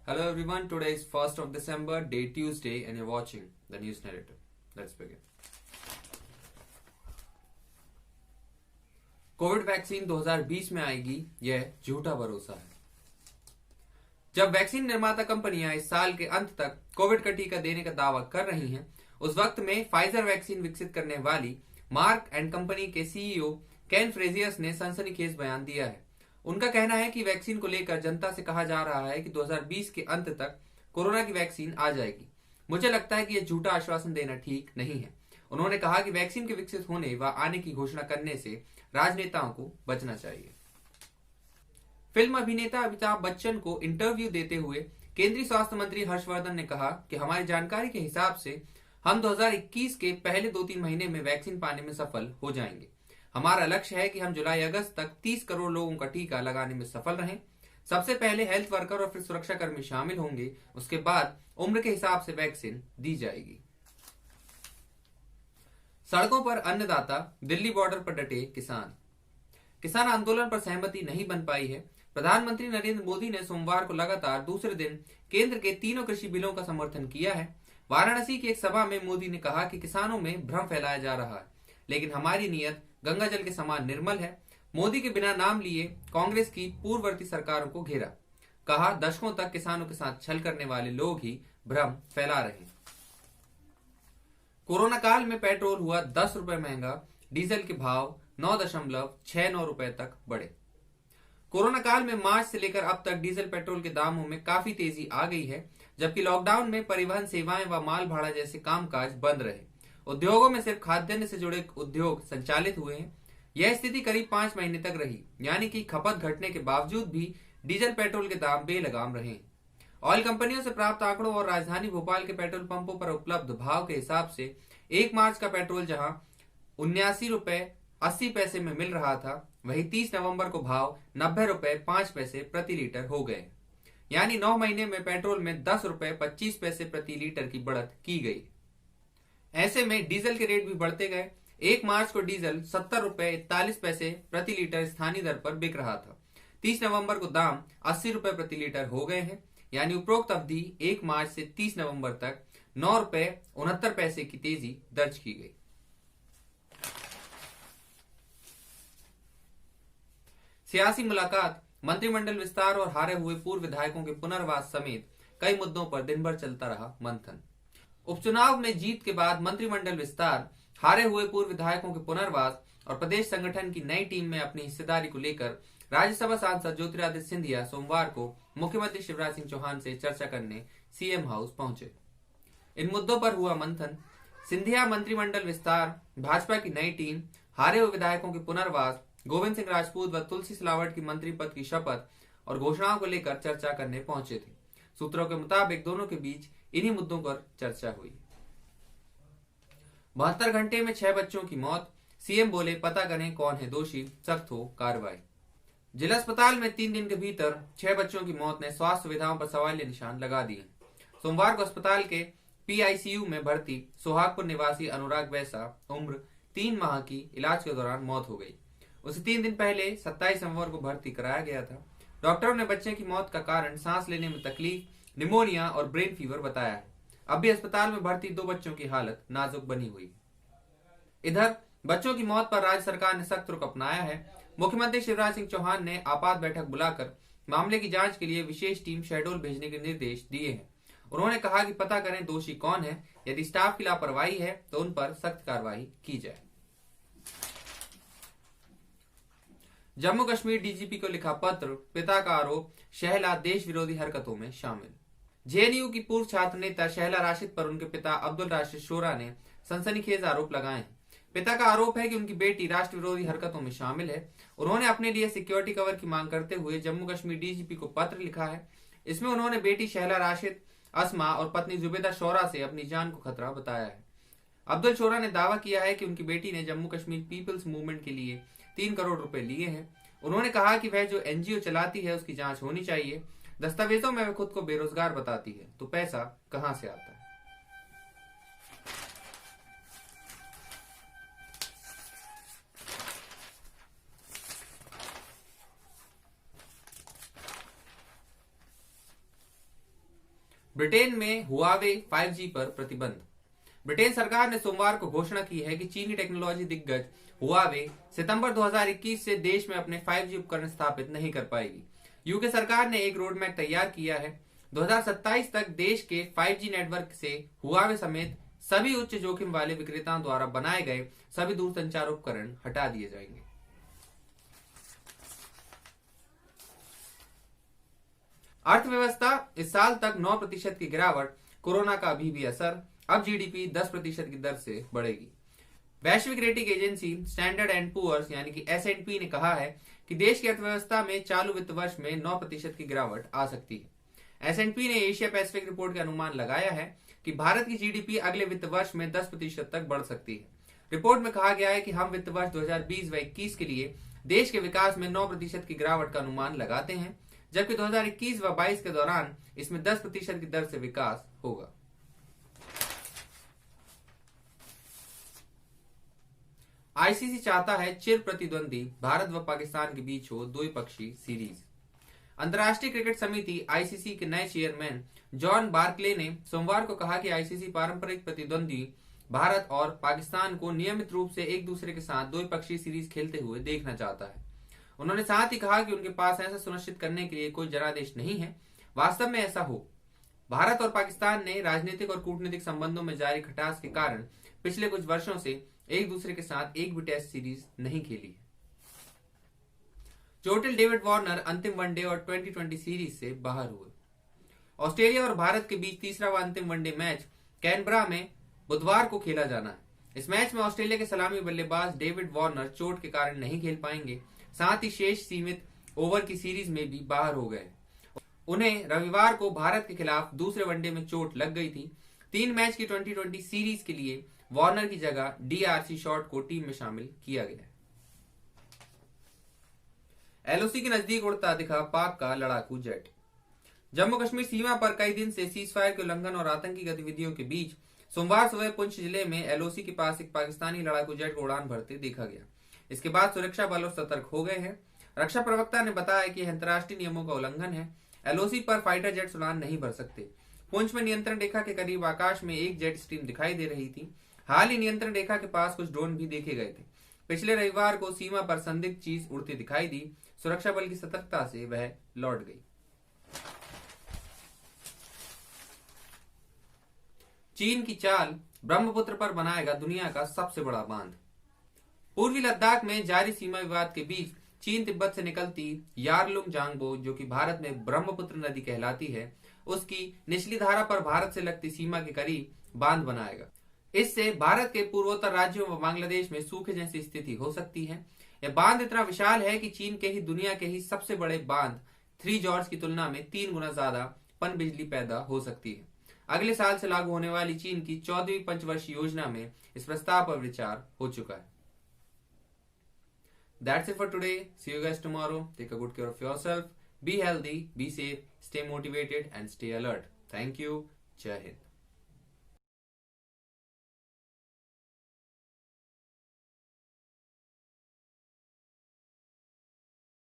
Hello everyone, today is 1st of December, day Tuesday, and you're watching the news narrative. Let's begin. Covid vaccine 2020 में आएगी, यह झूठा भरोसा है। जब वैक्सीन निर्माता कंपनियां इस साल के अंत तक कोविड का टीका देने का दावा कर रही हैं, उस वक्त में फाइजर वैक्सीन विकसित करने वाली मार्क एंड कंपनी के सीईओ केन फ्रेजियस ने सनसनीखेज बयान दिया है। उनका कहना है कि वैक्सीन को लेकर जनता से कहा जा रहा है कि 2020 के अंत तक कोरोना की वैक्सीन आ जाएगी। मुझे लगता है कि यह झूठा आश्वासन देना ठीक नहीं है। उन्होंने कहा कि वैक्सीन के विकसित होने व आने की घोषणा करने से राजनेताओं को बचना चाहिए। फिल्म अभिनेता अमिताभ बच्चन को इंटरव्यू देते हुए केंद्रीय स्वास्थ्य मंत्री हर्षवर्धन ने कहा कि हमारी जानकारी के हिसाब से हम 2021 के पहले 2-3 महीने में वैक्सीन पाने में सफल हो जाएंगे। हमारा लक्ष्य है कि हम जुलाई अगस्त तक 30 करोड़ लोगों का टीका लगाने में सफल रहें। सबसे पहले हेल्थ वर्कर और फिर सुरक्षा कर्मी शामिल होंगे, उसके बाद उम्र के हिसाब से वैक्सीन दी जाएगी। सड़कों पर अन्नदाता, दिल्ली बॉर्डर पर डटे किसान आंदोलन पर सहमति नहीं बन पाई है। प्रधानमंत्री नरेंद्र मोदी ने सोमवार को लगातार दूसरे दिन केंद्र के तीनों कृषि बिलों का समर्थन किया है। वाराणसी की एक सभा में मोदी ने कहा कि किसानों में भ्रम फैलाया जा रहा है, लेकिन हमारी नीयत गंगा जल के समान निर्मल है। मोदी के बिना नाम लिए कांग्रेस की पूर्ववर्ती सरकारों को घेरा। कहा, दशकों तक किसानों के साथ छल करने वाले लोग ही भ्रम फैला रहे हैं। कोरोना काल में पेट्रोल हुआ 10 रुपए महंगा, डीजल के भाव 9.69 रुपए तक बढ़े। कोरोना काल में मार्च से लेकर अब तक डीजल पेट्रोल के दामों में काफी तेजी आ गई है, जबकि लॉकडाउन में परिवहन सेवाएं व माल भाड़ा जैसे कामकाज बंद रहे। उद्योगों में सिर्फ खाद्यान्न से जुड़े उद्योग संचालित हुए हैं। यह स्थिति करीब 5 महीने तक रही, यानी कि खपत घटने के बावजूद भी डीजल पेट्रोल के दाम बेलगाम रहे। ऑयल कंपनियों से प्राप्त आंकड़ों और राजधानी भोपाल के पेट्रोल पंपों पर उपलब्ध भाव के हिसाब से 1 मार्च का पेट्रोल जहां 79 रुपए 80 पैसे में मिल रहा था, वहीं 30 नवंबर को भाव 90 रुपए 5 पैसे प्रति लीटर हो गए। यानी 9 महीने में पेट्रोल में 10 रुपए 25 पैसे प्रति लीटर की बढ़त की गई। ऐसे में डीजल के रेट भी बढ़ते गए। 1 मार्च को डीजल 70 रुपए 41 पैसे प्रति लीटर स्थानीय दर पर बिक रहा था। 30 नवंबर को दाम 80 रुपए प्रति लीटर हो गए हैं। यानी उपरोक्त अवधि 1 मार्च से 30 नवंबर तक 9 रुपए 69 पैसे की तेजी दर्ज की गई। सियासी मुलाकात, मंत्रिमंडल विस्तार और हारे हुए पूर्व विधायकों के पुनर्वास समेत कई मुद्दों पर दिन भर चलता रहा मंथन। उपचुनाव में जीत के बाद मंत्रिमंडल विस्तार, हारे हुए पूर्व विधायकों के पुनर्वास और प्रदेश संगठन की नई टीम में अपनी हिस्सेदारी को लेकर राज्यसभा सांसद ज्योतिरादित्य सिंधिया सोमवार को मुख्यमंत्री शिवराज सिंह चौहान से चर्चा करने सीएम हाउस पहुंचे। इन मुद्दों पर हुआ मंथन। सिंधिया मंत्रिमंडल विस्तार, भाजपा की नई टीम, हारे हुए विधायकों के पुनर्वास, गोविंद सिंह राजपूत व तुलसी सिलावट की मंत्री पद की शपथ और घोषणाओं को लेकर चर्चा करने पहुंचे थे। सूत्रों के मुताबिक दोनों के बीच इन्हीं मुद्दों पर चर्चा हुई। 72 घंटे में 6 बच्चों की मौत, सीएम बोले पता करें कौन है दोषी, सख्त हो कार्रवाई। जिला अस्पताल में 3 दिन के भीतर 6 बच्चों की मौत ने स्वास्थ्य सुविधाओं पर सवालिया निशान लगा दिए। सोमवार को अस्पताल के पीआईसीयू में भर्ती सोहागपुर निवासी अनुराग वैसा उम्र 3 माह की इलाज के दौरान मौत हो गई। उसे 3 दिन पहले 27 नवंबर को भर्ती कराया गया था। डॉक्टरों ने बच्चे की मौत का कारण सांस लेने में तकलीफ, निमोनिया और ब्रेन फीवर बताया है। अब भी अस्पताल में भर्ती 2 बच्चों की हालत नाजुक बनी हुई। इधर बच्चों की मौत पर राज्य सरकार ने सख्त रुख अपनाया है। मुख्यमंत्री शिवराज सिंह चौहान ने आपात बैठक बुलाकर मामले की जांच के लिए विशेष टीम शहडोल भेजने के निर्देश दिए हैं। उन्होंने कहा कि पता करें दोषी कौन है, यदि स्टाफ की लापरवाही है तो उन पर सख्त कार्रवाई की जाए। जम्मू कश्मीर डीजीपी को लिखा पत्र, पिता का आरोप शहला देश विरोधी हरकतों में शामिल। जेएनयू की पूर्व छात्र नेता शहला राशिद पर उनके पिता अब्दुल राशिद शोरा ने सनसनीखेज आरोप लगाए हैं। पिता का आरोप है कि उनकी बेटी राष्ट्र विरोधी हरकतों में शामिल है। उन्होंने अपने लिए सिक्योरिटी कवर की मांग करते हुए जम्मू कश्मीर डीजीपी को पत्र लिखा है। इसमें उन्होंने बेटी शहला राशिद, अस्मा और पत्नी जुबेदा शोरा से अपनी जान को खतरा बताया है। अब्दुल शोरा ने दावा किया है कि उनकी बेटी ने जम्मू कश्मीर पीपल्स मूवमेंट के लिए 3 करोड़ रुपए लिए हैं। उन्होंने कहा कि वह जो एनजीओ चलाती है उसकी जांच होनी चाहिए। दस्तावेजों में वह खुद को बेरोजगार बताती है, तो पैसा कहां से आता है। ब्रिटेन में हुआवे 5G पर प्रतिबंध। ब्रिटेन सरकार ने सोमवार को घोषणा की है कि चीनी टेक्नोलॉजी दिग्गज हुआवे सितंबर 2021 से देश में अपने 5G उपकरण स्थापित नहीं कर पाएगी। यूके सरकार ने एक रोड मैप तैयार किया है। 2027 तक देश के 5G नेटवर्क से हुआवे समेत सभी उच्च जोखिम वाले विक्रेताओं द्वारा बनाए गए सभी दूरसंचार उपकरण हटा दिए जाएंगे। अर्थव्यवस्था इस साल तक 9% की गिरावट, कोरोना का अभी भी असर, अब जीडीपी 10% की दर से बढ़ेगी। वैश्विक rating agency Standard and Poor's यानी कि S&P ने कहा है कि देश की अर्थव्यवस्था में चालू वित्त वर्ष में 9% की गिरावट आ सकती है। S&P ने एशिया पैसिफिक रिपोर्ट के अनुमान लगाया है कि भारत की जीडीपी अगले वित्त वर्ष में 10% तक बढ़ सकती है। रिपोर्ट में कहा गया है कि हम वित्त वर्ष 2020 व 21 के लिए देश के विकास में 9% की गिरावट का अनुमान लगाते हैं, जबकि 2021 व 22 के दौरान इसमें 10% की दर से विकास होगा। आईसीसी चाहता है चिर प्रतिद्वंदी भारत व पाकिस्तान के बीच हो द्विपक्षीय सीरीज। अंतर्राष्ट्रीय क्रिकेट समिति आईसीसी के नए चेयरमैन जॉन बार्कले ने सोमवार को कहा कि आईसीसी पारंपरिक प्रतिद्वंदी भारत और पाकिस्तान को नियमित रूप से एक दूसरे के साथ द्विपक्षीय सीरीज खेलते हुए देखना चाहता है। उन्होंने साथ ही कहा कि उनके पास ऐसा सुनिश्चित करने के लिए कोई जनादेश नहीं है। वास्तव में ऐसा हो, भारत और पाकिस्तान ने राजनीतिक और कूटनीतिक संबंधों में जारी खटास के कारण पिछले कुछ वर्षों से एक दूसरे के साथ एक भी टेस्ट सीरीज नहीं खेली है। चोटिल डेविड वार्नर अंतिम वनडे और 2020 सीरीज से बाहर हुए। ऑस्ट्रेलिया और भारत के बीच तीसरा व अंतिम वनडे मैच कैनबरा में बुधवार को खेला जाना है। इस मैच में ऑस्ट्रेलिया के सलामी बल्लेबाज डेविड वार्नर चोट के कारण नहीं खेल पाएंगे, साथ ही शेष सीमित ओवर की सीरीज में भी बाहर हो गए। उन्हें रविवार को भारत के खिलाफ दूसरे वनडे में चोट लग गई थी। 3 मैच की 2020 सीरीज के लिए वार्नर की जगह डीआरसी शॉर्ट को टीम में शामिल किया गया है। एलओसी के नजदीक उड़ता दिखा पाक का लड़ाकू जेट। जम्मू कश्मीर सीमा पर कई दिन से सीजफायर के उल्लंघन और आतंकी गतिविधियों के बीच सोमवार सुबह पुंछ जिले में एलओसी के पास एक पाकिस्तानी लड़ाकू जेट को उड़ान भरते देखा गया। इसके बाद सुरक्षा बलों सतर्क हो गए हैं। रक्षा प्रवक्ता ने बताया कि अंतर्राष्ट्रीय नियमों का उल्लंघन है। एलओसी पर फाइटर जेट उड़ान नहीं भर सकते। पुंछ में नियंत्रण रेखा के करीब आकाश में एक जेट स्ट्रीम दिखाई दे रही थी। हाल ही नियंत्रण रेखा के पास कुछ ड्रोन भी देखे गए थे। पिछले रविवार को सीमा पर संदिग्ध चीज उड़ती दिखाई दी। सुरक्षा बल की सतर्कता से वह लौट गई। चीन की चाल, ब्रह्मपुत्र पर बनाएगा दुनिया का सबसे बड़ा बांध। पूर्वी लद्दाख में जारी सीमा विवाद के बीच चीन तिब्बत से निकलती यारलुंग जांगबो, जो कि भारत में ब्रह्मपुत्र नदी कहलाती है, उसकी निचली धारा पर भारत से लगती सीमा के करीब बांध बनाएगा। इससे भारत के पूर्वोत्तर राज्यों व बांग्लादेश में सूखे जैसी स्थिति हो सकती है। यह बांध इतना विशाल है कि चीन के ही दुनिया के ही सबसे बड़े बांध 3 जॉर्ज की तुलना में 3 गुना ज्यादा पन बिजली पैदा हो सकती है। अगले साल से लागू होने वाली चीन की 14वीं पंचवर्षीय योजना में इस प्रस्ताव पर विचार हो चुका है। That's it for today. See you guys tomorrow. Take a good care of yourself. Be healthy, be safe, stay motivated and stay alert. Thank you. Jai Hind.